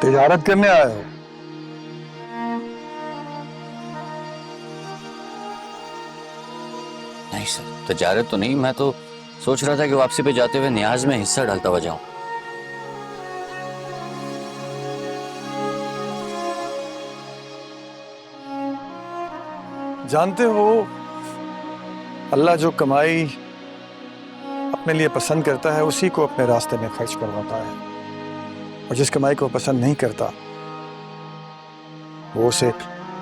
तिजारत करने आए हो? नहीं सर, तिजारत तो नहीं। मैं तो सोच रहा था कि वापसी पे जाते हुए न्याज में हिस्सा डालता हुआ जाऊं। जानते हो, अल्लाह जो कमाई अपने लिए पसंद करता है उसी को अपने रास्ते में खर्च करवाता है, और जिस कमाई को पसंद नहीं करता वो उसे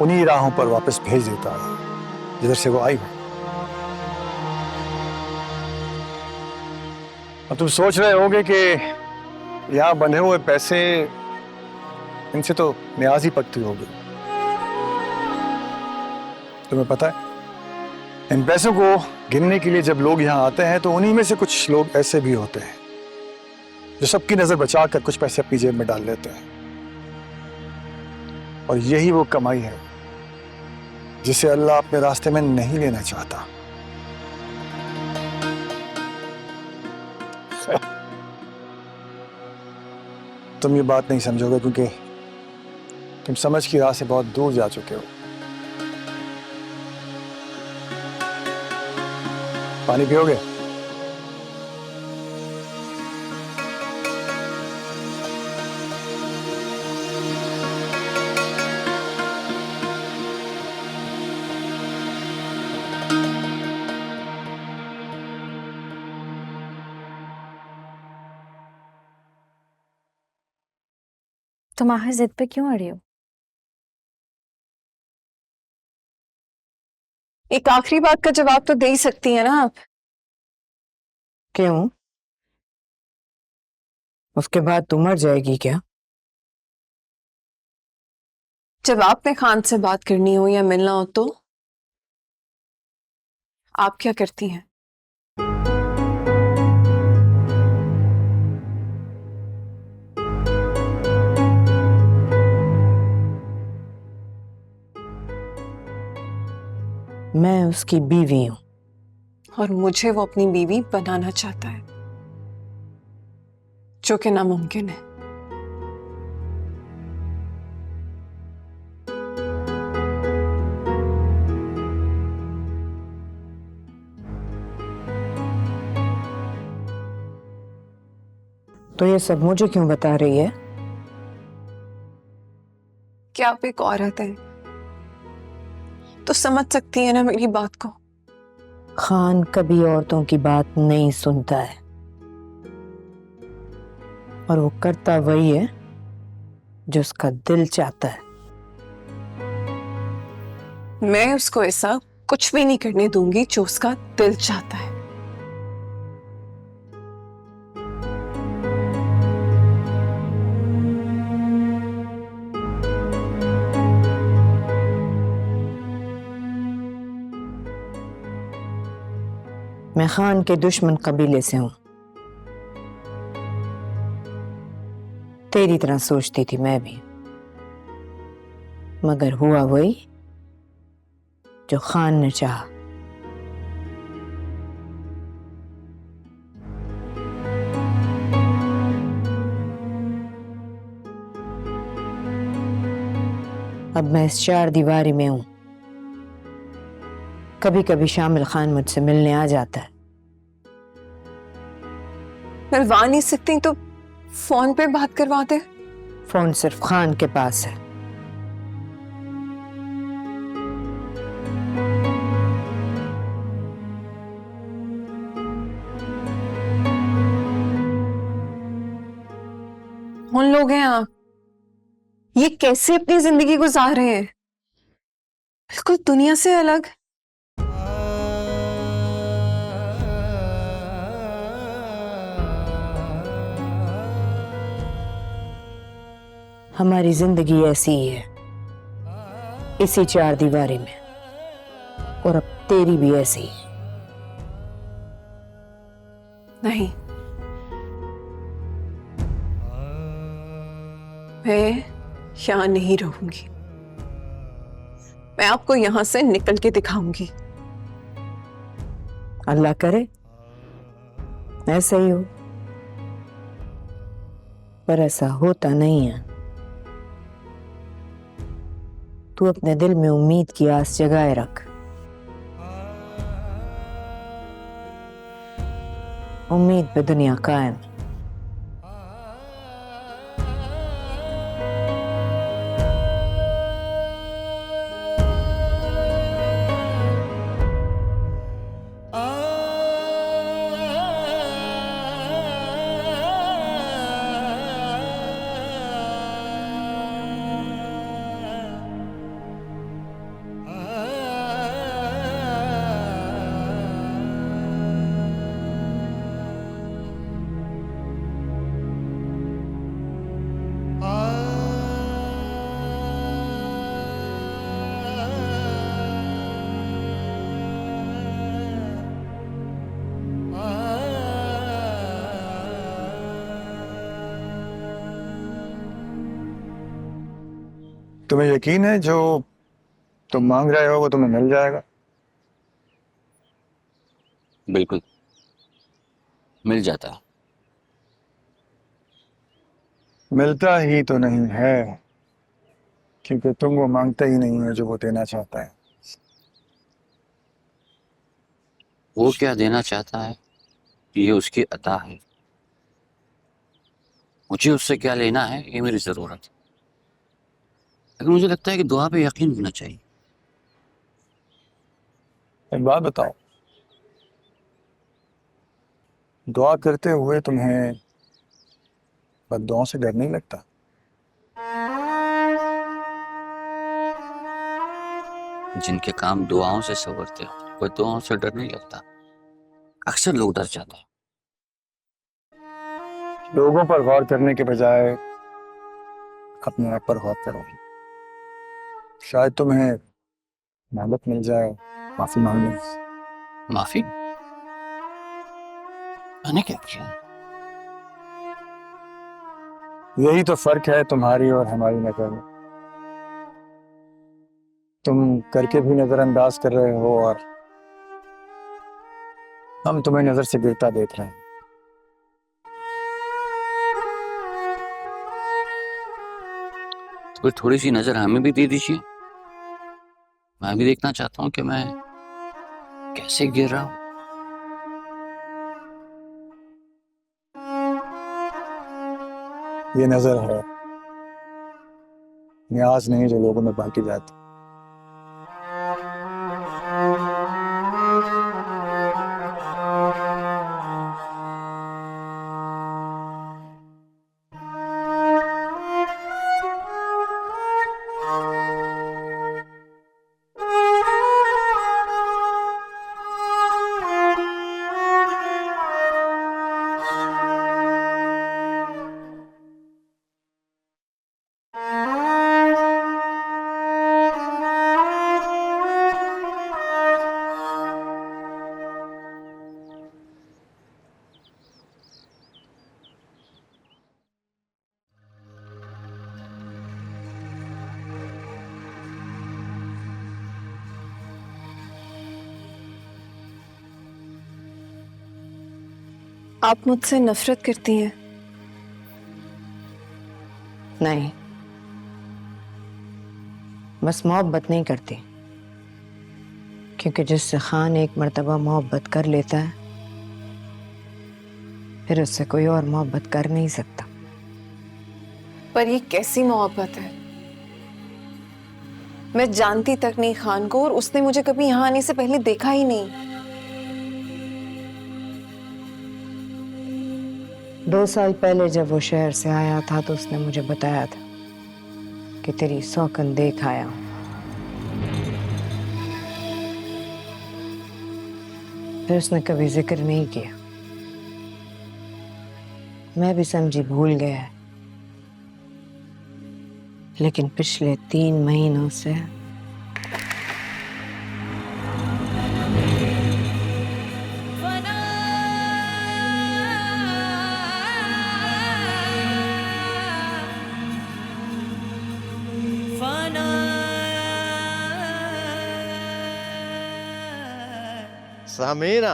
उन्हीं राहों पर वापस भेज देता है जिधर से वो आई हो। अब तुम सोच रहे होगे कि यहाँ बंधे हुए पैसे, इनसे तो न्याज ही पकती होगी। तुम्हें पता है, इन पैसों को गिनने के लिए जब लोग यहाँ आते हैं तो उन्हीं में से कुछ लोग ऐसे भी होते हैं जो सबकी नजर बचाकर कुछ पैसे अपनी जेब में डाल लेते हैं, और यही वो कमाई है जिसे अल्लाह अपने रास्ते में नहीं लेना चाहता। तुम ये बात नहीं समझोगे क्योंकि तुम समझ की राह से बहुत दूर जा चुके हो। पानी पियोगे? तुम आखिर जिद पे क्यों अड़ी हो? एक आखिरी बात का जवाब तो दे ही सकती है ना आप। क्यों? उसके बाद तू मर जाएगी क्या? जब आपने खान से बात करनी हो या मिलना हो तो आप क्या करती हैं? मैं उसकी बीवी हूं। और मुझे वो अपनी बीवी बनाना चाहता है, जो कि नामुमकिन है। तो ये सब मुझे क्यों बता रही है? क्या आप एक औरत हैं तो समझ सकती है ना मेरी बात को। खान कभी औरतों की बात नहीं सुनता है, और वो करता वही है जो उसका दिल चाहता है। मैं उसको ऐसा कुछ भी नहीं करने दूंगी जो उसका दिल चाहता है। मैं खान के दुश्मन कबीले से हूं। तेरी तरह सोचती थी मैं भी, मगर हुआ वही जो खान ने चाहा। अब मैं इस चार दीवारी में हूं। कभी कभी शामिल खान मुझसे मिलने आ जाता है। मिलवा नहीं सकती तो फोन पे बात करवाते। फोन सिर्फ खान के पास है। कौन लोग हैं आप? ये कैसे अपनी जिंदगी गुजार रहे हैं? बिल्कुल दुनिया से अलग। हमारी जिंदगी ऐसी ही है, इसी चार दीवारी में, और अब तेरी भी ऐसी ही। नहीं, मैं यहां नहीं रहूंगी। मैं आपको यहां से निकल के दिखाऊंगी। अल्लाह करे ऐसा ही हो, पर ऐसा होता नहीं है। तू अपने दिल में उम्मीद की आस जगाए रख। उम्मीद पे दुनिया कायम। तुम्हें यकीन है जो तुम मांग रहे हो वो तुम्हें मिल जाएगा? बिल्कुल मिल जाता है। मिलता ही तो नहीं है, क्योंकि तुम वो मांगते ही नहीं है जो वो देना चाहता है। वो क्या देना चाहता है ये उसकी अता है, मुझे उससे क्या लेना है ये मेरी जरूरत है। लेकिन मुझे लगता है कि दुआ पे यकीन होना चाहिए। एक बात बताओ, दुआ करते हुए तुम्हें बद्दुआओं से डर नहीं लगता? जिनके काम दुआओं से संवरते हो कोई दुआओं से डर नहीं लगता। अक्सर लोग डर जाते हैं। लोगों पर गौर करने के बजाय अपने आप पर गौर करो। शायद तुम्हें मोहब्बत मिल जाए माफी मांगने। माफी? मैंने क्या किया? यही तो फर्क है तुम्हारी और हमारी नजर में। तुम करके भी नजरअंदाज कर रहे हो और हम तुम्हें नजर से गिरता देख रहे हैं। तो फिर थोड़ी सी नजर हमें भी दे दीजिए। मैं भी देखना चाहता हूँ कि मैं कैसे गिर रहा हूँ। ये नजर है, न्याज नहीं जो लोगों में बांटी जाती। आप मुझसे नफरत करती हैं? नहीं, बस मोहब्बत नहीं करती, क्योंकि जिससे खान एक मर्तबा मोहब्बत कर लेता है फिर उससे कोई और मोहब्बत कर नहीं सकता। पर ये कैसी मोहब्बत है? मैं जानती तक नहीं खान को, और उसने मुझे कभी यहाँ आने से पहले देखा ही नहीं। 2 साल पहले जब वो शहर से आया था तो उसने मुझे बताया था कि तेरी सौकन देख आया हूं। फिर उसने कभी जिक्र नहीं किया। मैं भी समझी भूल गया है, लेकिन पिछले 3 महीनों से समीरा,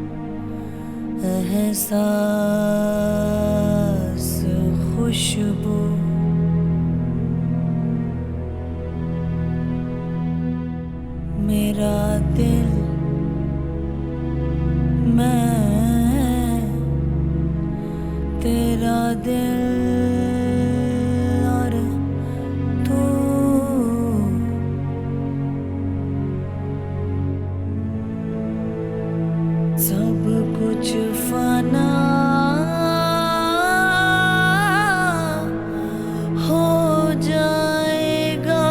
एहसास खुशबू मेरा दिल मैं तेरा दिल और तू सब कुछ फना हो जाएगा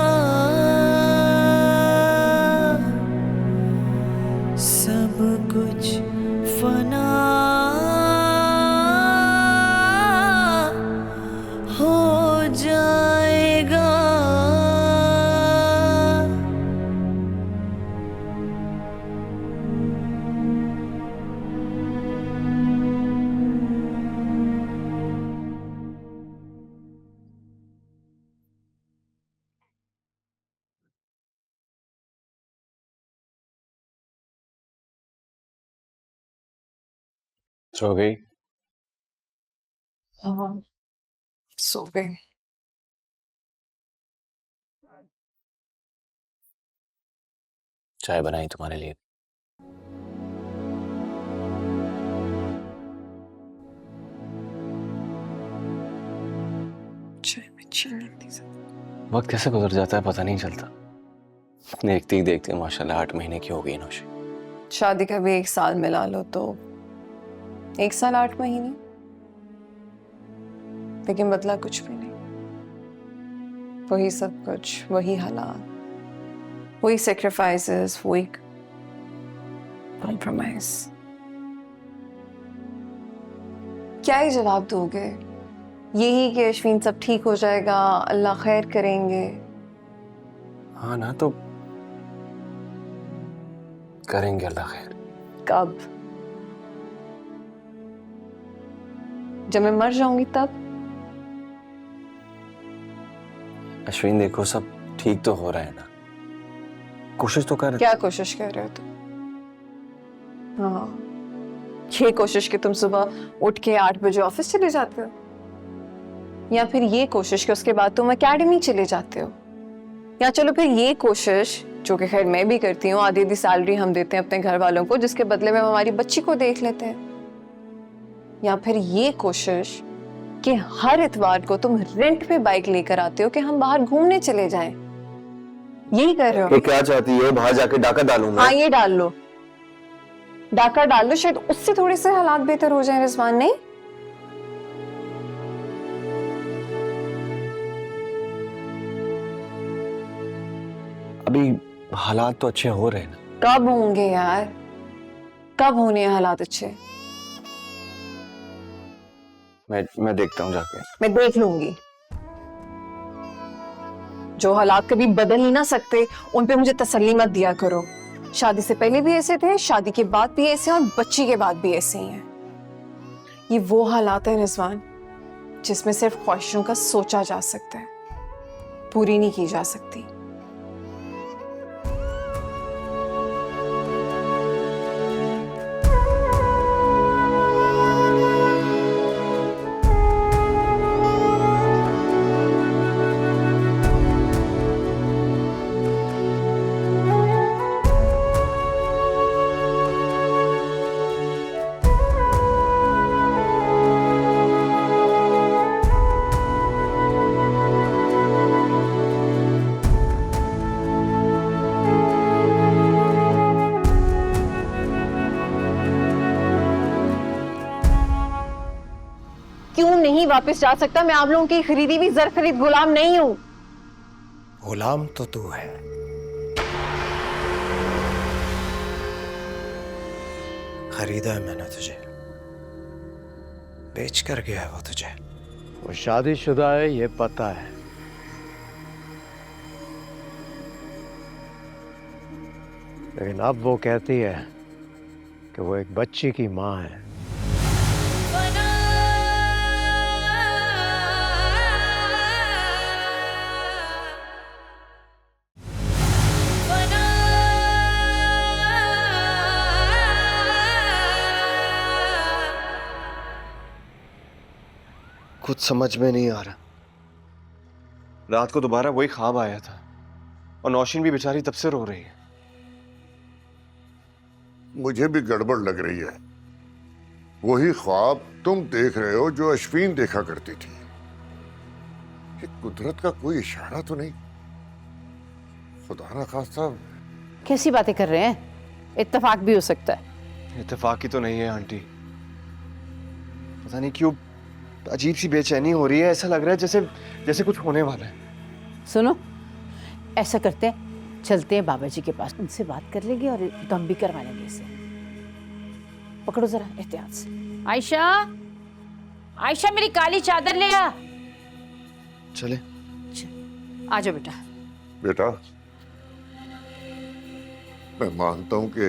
सब कुछ फना हो जाएगा सो गई? हाँ, सो गई। चाय बनाई तुम्हारे लिए। चाय में चीनी थी। वक्त कैसे गुजर जाता है पता नहीं चलता। देखते ही देखते माशाल्लाह 8 महीने की हो गई नौशी। शादी का भी 1 साल मिला लो तो 1 साल 8 महीने, लेकिन बदला कुछ भी नहीं। वही सब कुछ, वही हालात, वही सेक्रीफाइसेस, वही कॉम्प्रोमाइज। क्या ही जवाब दोगे? यही कि अश्विन सब ठीक हो जाएगा, अल्लाह खैर करेंगे। हाँ ना, तो करेंगे अल्लाह खैर। कब? जब मैं मर जाऊंगी तब? अश्विन देखो, सब ठीक तो हो रहा है ना, कोशिश तो कर। क्या कोशिश कर रहे हो तुम? हाँ, ये कोशिश कि तुम सुबह उठ के 8 बजे ऑफिस चले जाते हो, या फिर ये कोशिश कि उसके बाद तुम एकेडमी चले जाते हो, या चलो फिर ये कोशिश जो कि खैर मैं भी करती हूँ, आधी सैलरी हम देते हैं अपने घर वालों को जिसके बदले में हम हमारी बच्ची को देख लेते हैं, या फिर ये कोशिश कि हर इतवार को तुम रेंट पे बाइक लेकर आते हो कि हम बाहर घूमने चले जाएं। यही कर रहे हो? ये क्या चाहती हो? बाहर जाके डाका डालूंगा? हाँ, ये डाल लो, डाका डाल लो, शायद उससे थोड़े से हालात बेहतर हो जाएं। रिजवान, नहीं? अभी हालात तो अच्छे हो रहे हैं ना। कब होंगे यार, कब होने हैं हालात अच्छे? मैं देखता हूँ जाके। मैं देख लूंगी। जो हालात कभी बदल ही ना सकते उन पे मुझे तसल्ली मत दिया करो। शादी से पहले भी ऐसे थे, शादी के बाद भी ऐसे, और बच्ची के बाद भी ऐसे ही हैं। ये वो हालात है रिजवान जिसमें सिर्फ ख्वाहिशों का सोचा जा सकता है, पूरी नहीं की जा सकती। क्यों नहीं वापस जा सकता? मैं आप लोगों की खरीदी हुई जर खरीद गुलाम नहीं हूं। गुलाम तो तू है। खरीदा है मैंने तुझे, बेच कर गया है वो तुझे। वो शादीशुदा है, ये पता है। लेकिन अब वो कहती है कि वो एक बच्ची की माँ है। कुछ समझ में नहीं आ रहा। रात को दोबारा वही ख्वाब आया था और नौशीन भी बेचारी तब से रो रही है। मुझे भी गड़बड़ लग रही है। वही ख्वाब तुम देख रहे हो जो अश्विन देखा करती थी। ये कुदरत का कोई इशारा तो नहीं? खुदा ना खास्ता। कैसी बातें कर रहे हैं? इत्तेफाक भी हो सकता है। इत्तेफाक ही तो नहीं है आंटी। पता नहीं क्यों अजीब सी बेचैनी हो रही है। ऐसा लग रहा है जैसे जैसे कुछ होने वाला है। सुनो, ऐसा करते हैं, चलते हैं बाबा जी के पास, उनसे बात कर लेंगे और दम भी करवा लेंगे इसे। पकड़ो जरा एहतियात से। आयशा, आयशा मेरी काली चादर ले आ। चले। आ जाओ बेटा। बेटा, मैं मानता हूं कि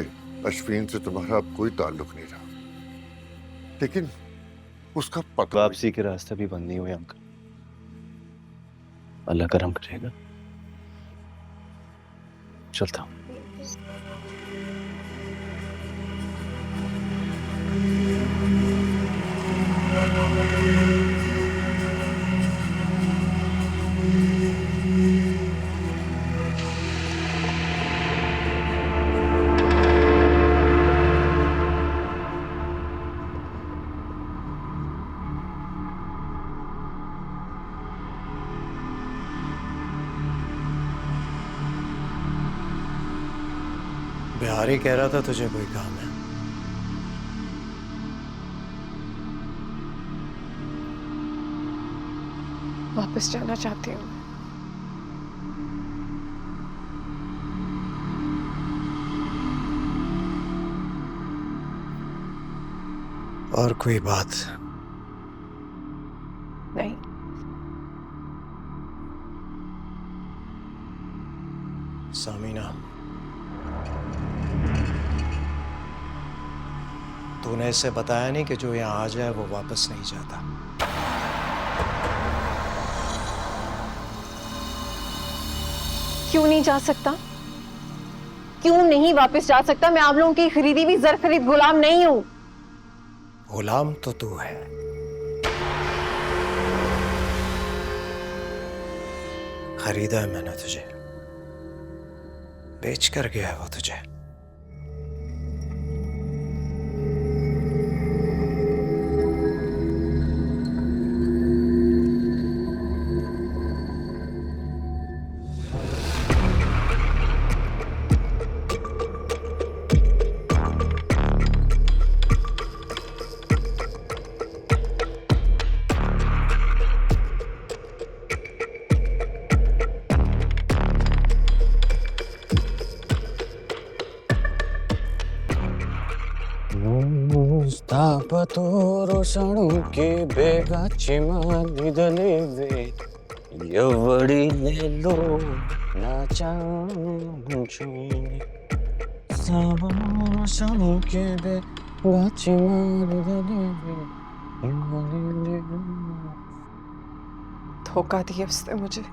अश्विन से तुम्हारा अब कोई ताल्लुक नहीं रहा, लेकिन उसका पता वापसी के रास्ते भी बंद नहीं हुए अंकल। अल्लाह करम करेगा। चलता हूँ। बिहारी कह रहा था तुझे कोई काम है। वापस जाना चाहती हूँ। और कोई बात? नहीं, सामीना, तूने इसे बताया नहीं कि जो यहाँ आ जाए वो वापस नहीं जाता। क्यों नहीं जा सकता? क्यों नहीं वापस जा सकता? मैं आप लोगों की खरीदी हुई जर खरीद गुलाम नहीं हूं। गुलाम तो तू है। खरीदा है मैंने तुझे, बेच कर गया है वो तुझे। रोषणु के बेगा चिमादिदलेवे यवड़ी ले लो नाचांचोने रोषणु के बेगा चिमादिदलेवे यवड़ी ले लो। धोखा दिया उसने मुझे।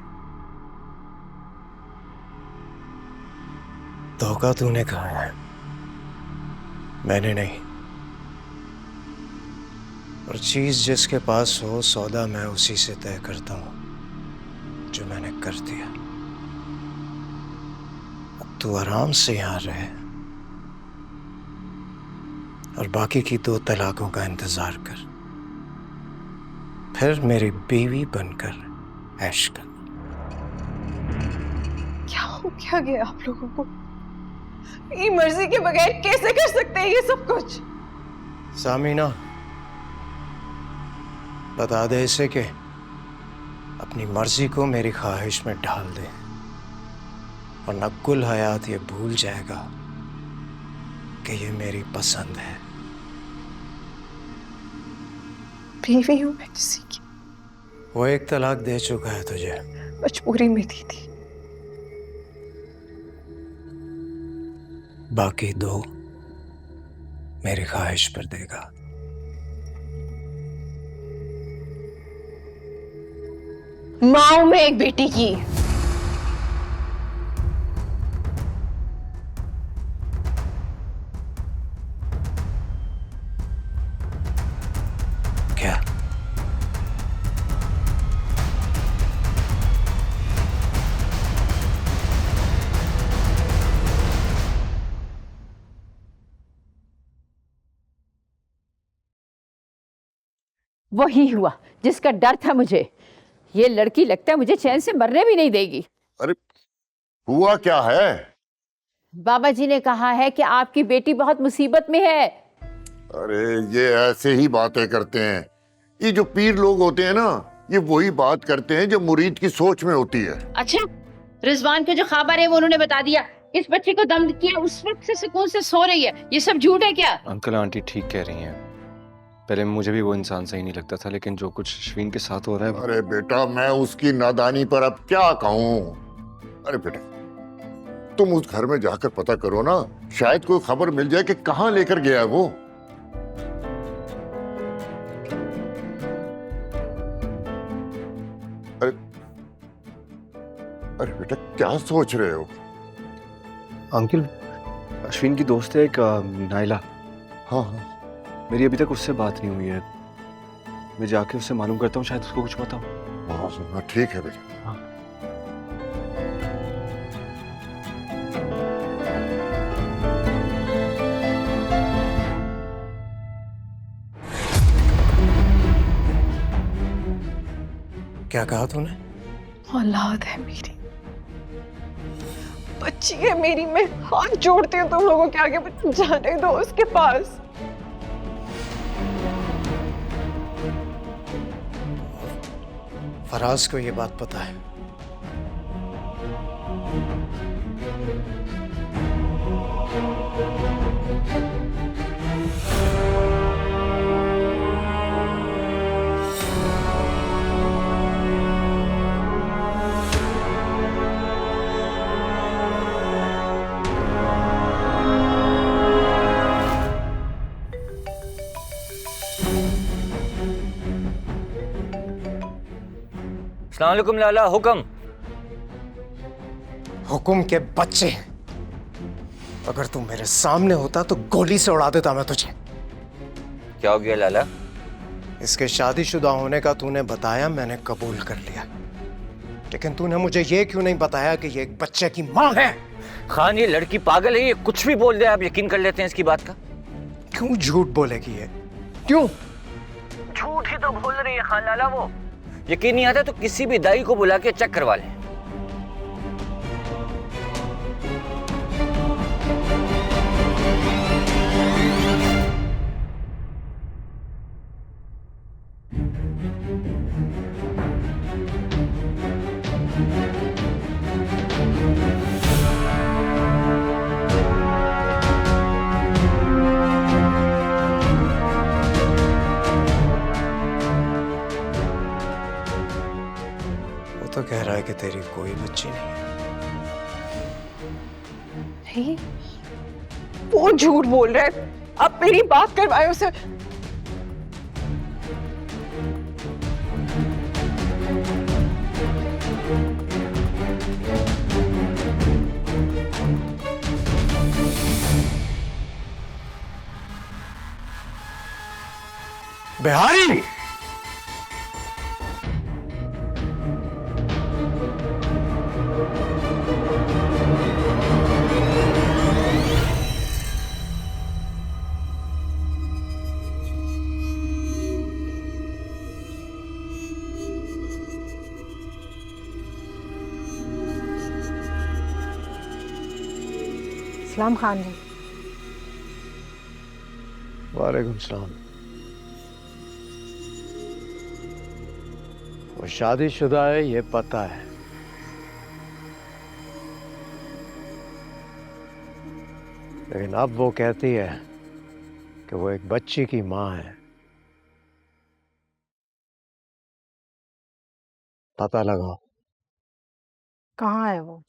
धोखा तूने कहा है, मैंने नहीं। और चीज जिसके पास हो, सौदा मैं उसी से तय करता हूं, जो मैंने कर दिया। अब तू आराम से यहां रहे और बाकी की 2 तलाकों का इंतजार कर, फिर मेरी बीवी बनकर ऐश कर। क्या हो क्या गया आप लोगों को? ये मर्जी के बगैर कैसे कर सकते हैं ये सब कुछ? सामीना, बता दे इसे कि अपनी मर्जी को मेरी ख्वाहिश में ढाल दे, वरना गुल हयात ये भूल जाएगा कि ये मेरी पसंद है। बीवी हूं मैं किसी की। वो 1 तलाक दे चुका है तुझे। मजबूरी में दी थी। बाकी 2 मेरी ख्वाहिश पर देगा। मां हूं मैं एक बेटी की। क्या वही हुआ जिसका डर था मुझे। ये लड़की लगता है मुझे चैन से मरने भी नहीं देगी। अरे हुआ क्या है? बाबा जी ने कहा है कि आपकी बेटी बहुत मुसीबत में है। अरे ये ऐसे ही बातें करते हैं। ये जो पीर लोग होते हैं ना, ये वही बात करते हैं जो मुरीद की सोच में होती है। अच्छा, रिजवान को जो खबर है वो उन्होंने बता दिया। इस बच्चे को दम किया उस वक्त से सुकून से सो रही है। ये सब झूठ है क्या? अंकल आंटी ठीक कह रही हैं। पहले मुझे भी वो इंसान सही नहीं लगता था, लेकिन जो कुछ अश्विन के साथ हो रहा है। अरे बेटा, मैं उसकी नादानी पर अब क्या कहूँ। अरे बेटा, तुम उस घर में जाकर पता करो ना, शायद कोई खबर मिल जाए कि कहाँ लेकर गया है वो। अरे अरे बेटा, क्या सोच रहे हो? अंकल, अश्विन की दोस्त है एक नाइला। हाँ हाँ, मेरी अभी तक उससे बात नहीं हुई है। मैं जाके उससे मालूम करता हूँ, शायद उसको कुछ पता हो। हाँ ठीक है बेटा। क्या कहा तूने? औलाद है मेरी, बच्ची है मेरी। मैं हाथ जोड़ती हूँ तुम लोगों के आगे, बच्ची जाने दो उसके पास। फराज को ये बात पता है? अस्सलाम वालेकुम लाला, हुक्म। हुक्म के बच्चे, अगर तू मेरे सामने होता तो गोली से उड़ा देता मैं तुझे। क्या हो गया लाला? इसके शादीशुदा होने का तूने बताया, मैंने कबूल कर लिया, लेकिन तूने मुझे ये क्यों नहीं बताया कि ये एक बच्चे की माँ है? खान, ये लड़की पागल है, ये कुछ भी बोल दे, आप यकीन कर लेते हैं इसकी बात का। क्यों झूठ बोलेगी ये? क्यों झूठ ही तो बोल रही है खान लाला। वो यकीन नहीं आता तो किसी भी दाई को बुला के चेक करवा लें। तो कह रहा है कि तेरी कोई बच्ची नहीं है। नहीं, वो झूठ बोल रहा है। आप मेरी बात करवाए उसे। बिहारी, सलाम खान जी। वालेकुम सलाम। वो शादीशुदा है, ये पता है, लेकिन अब वो कहती है कि वो एक बच्ची की माँ है। पता लगाओ। कहाँ है वो?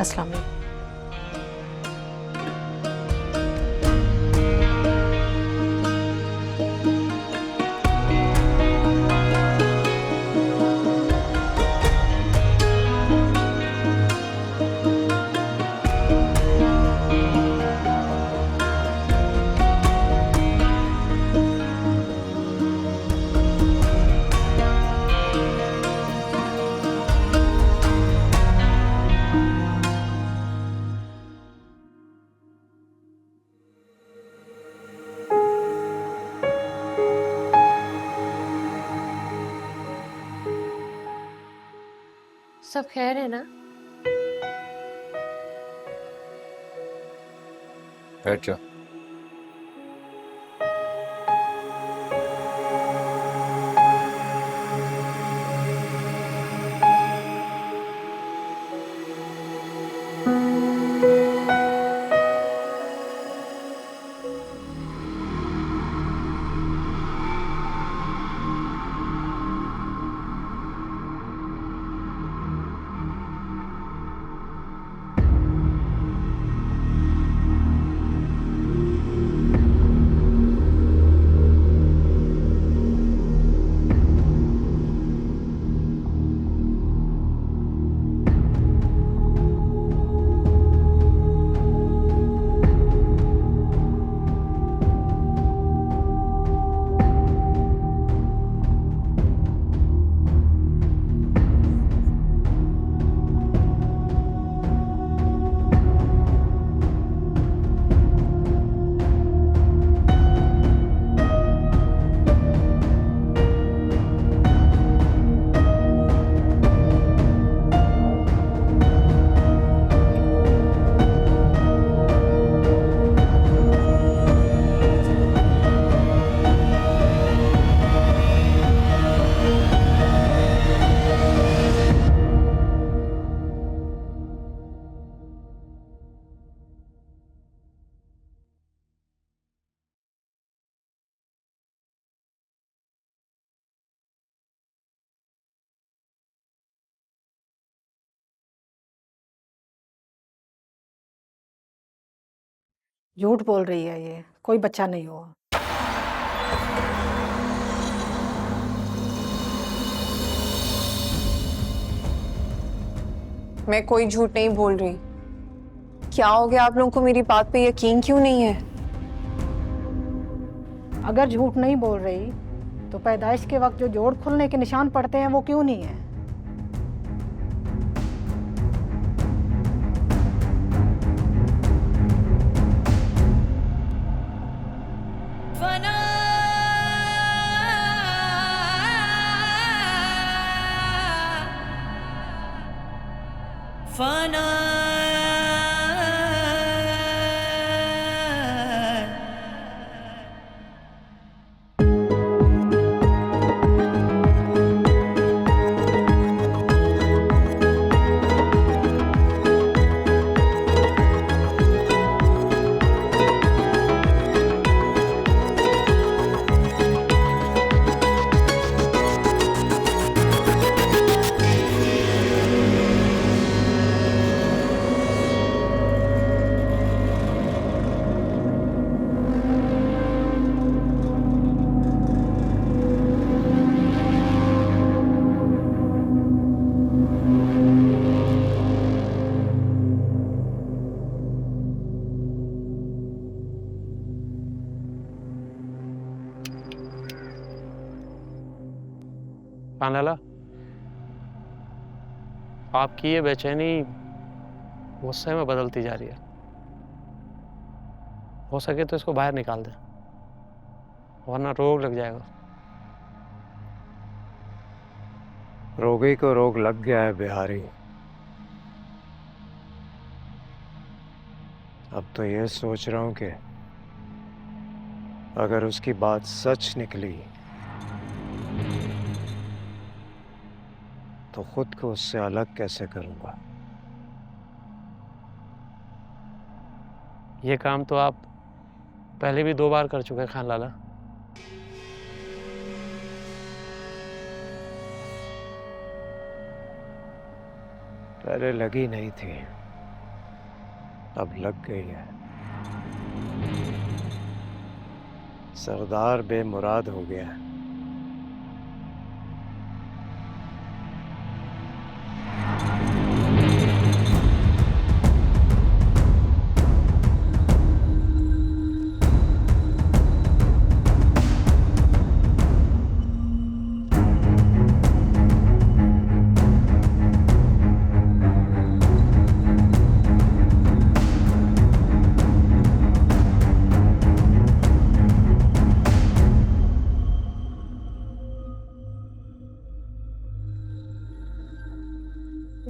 अस्सलाम वालेकुम। सब खैर है ना? बैठ जाओ। झूठ बोल रही है ये, कोई बच्चा नहीं हुआ। मैं कोई झूठ नहीं बोल रही। क्या हो गया आप लोगों को, मेरी बात पे यकीन क्यों नहीं है? अगर झूठ नहीं बोल रही तो पैदाइश के वक्त जो जोड़ खुलने के निशान पड़ते हैं वो क्यों नहीं है? फना फना खान लाला, आपकी ये बेचैनी गुस्से में बदलती जा रही है। हो सके तो इसको बाहर निकाल दें, वरना रोग लग जाएगा। रोगी को रोग लग गया है बिहारी। अब तो ये सोच रहा हूं कि अगर उसकी बात सच निकली तो खुद को उससे अलग कैसे करूंगा। ये काम तो आप पहले भी 2 बार कर चुके हैं खान लाला। पहले लगी नहीं थी, अब लग गई है। सरदार बेमुराद हो गया है।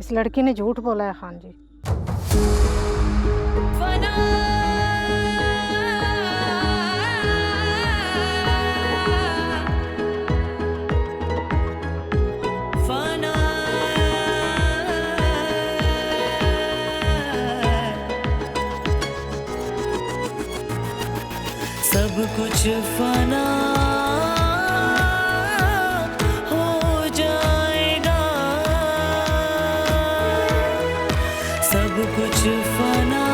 इस लड़की ने झूठ बोला है खान जी। फना फना सब कुछ फना हो जाएगा, सब कुछ फना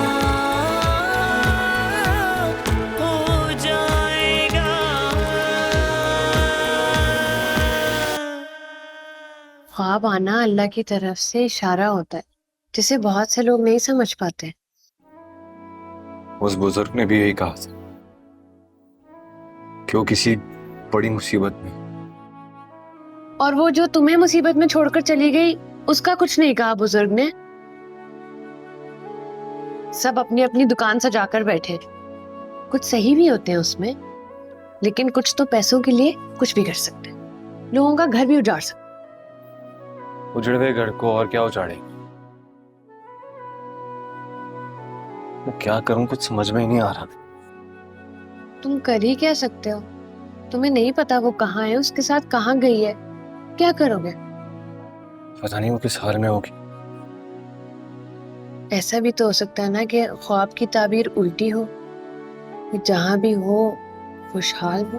हो जाएगा। ख्वाब आना अल्लाह की तरफ से इशारा होता है जिसे बहुत से लोग नहीं समझ पाते। उस बुजुर्ग ने भी यही कहा था कि वो किसी बड़ी मुसीबत में। और वो जो तुम्हें मुसीबत में छोड़कर चली गई उसका कुछ नहीं कहा बुजुर्ग ने। सब अपनी अपनी दुकान सजाकर बैठे, कुछ सही भी होते हैं उसमें, लेकिन कुछ तो पैसों के लिए कुछ भी कर सकते हैं, लोगों का घर भी उजाड़ सकते। उजड़े हुए घर को और क्या उजाड़ेंगे? मैं क्या करूं, कुछ समझ में ही नहीं आ रहा। तुम कर ही क्या सकते हो? तुम्हें नहीं पता वो कहाँ है, उसके साथ कहाँ गई है, क्या करोगे? पता नहीं वो किस हाल में होगी। ऐसा भी तो हो सकता है ना कि ख्वाब की ताबीर उल्टी हो, कि जहां भी हो खुशहाल हो।